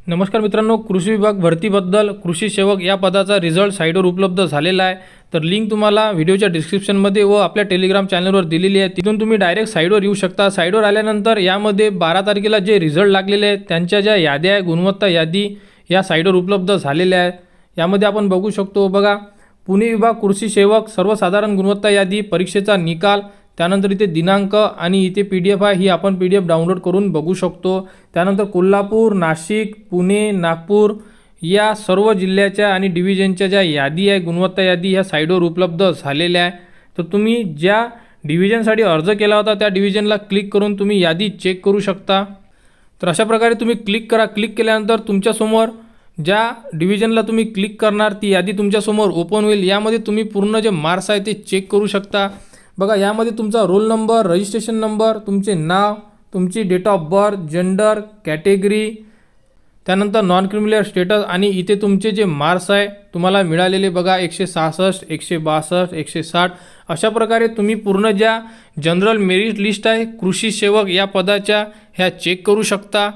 नमस्कार मित्रांनो, कृषी विभाग भरतीबद्दल कृषी सेवक या पदाचा रिझल्ट साईटवर उपलब्ध झालेला आहे। तर लिंक तुम्हाला व्हिडिओच्या डिस्क्रिप्शनमध्ये व आपल्या टेलिग्राम चॅनलवर दिलेली आहे। तिथून तुम्ही डायरेक्ट साईटवर येऊ शकता। साईटवर आल्यानंतर यामध्ये 12 तारखेला जे रिझल्ट लागलेले आहेत त्यांच्या ज्या याद्या आहे, गुणवत्ता यादी या साईटवर उपलब्ध झालेल्या आहेत। यामध्ये आपण बघू शकतो बघा, पुणे विभाग कृषी सेवक सर्वसाधारण गुणवत्ता यादी, परीक्षेचा निकाल, त्यानंतर इथे दिनांक आणि इथे PDF आहे, ही आपण PDF डाउनलोड करून बघू शकतो। त्यानंतर कोल्हापूर, नाशिक, पुणे, नागपूर या सर्व जिल्ह्याच्या आणि डिव्हिजनच्या ज्या यादी आहे, गुणवत्ता यादी ह्या साईटवर उपलब्ध झालेल्या आहे। तर तुम्ही ज्या डिव्हिजनसाठी अर्ज केला होता त्या डिव्हिजनला क्लिक करून तुम्ही यादी चेक करू शकता। तर अशा प्रकारे तुम्ही क्लिक करा। क्लिक केल्यानंतर तुमच्यासमोर ज्या डिव्हिजनला तुम्ही क्लिक करणार ती यादी तुमच्यासमोर ओपन होईल। यामध्ये तुम्ही पूर्ण जे मार्क्स आहे ते चेक करू शकता। बघा, यामध्ये तुमचा रोल नंबर, रजिस्ट्रेशन नंबर, तुमचे नाव, तुमची date of birth, gender, category, त्यानंतर नॉन क्रिमिनल स्टेटस आणि इथे तुमचे जे मार्क्स आहे तुम्हाला मिळालेले बघा 166, 162, 160 अशा प्रकारे तुम्ही पूर्ण ज्या जनरल मेरिट लिस्ट आहे कृषी सेवक या पदाच्या ह्या चेक करू शकता।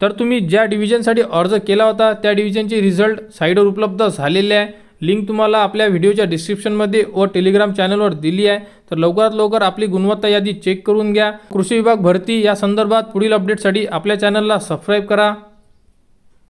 तर तुम्ही ज्या डिव्हिजनसाठी अर्ज केला होता त्या डिव्हिजनचे रिझल्ट साईटवर उपलब्ध झालेले आहे। लिंक तुम्हाला आपल्या व्हिडिओच्या डिस्क्रिप्शनमध्ये व टेलिग्राम चॅनलवर दिली आहे। तर लवकरात लवकर आपली गुणवत्ता यादी चेक करून घ्या। कृषी विभाग भरती या संदर्भात पुढील अपडेटसाठी आपल्या चॅनलला सबस्क्राईब करा।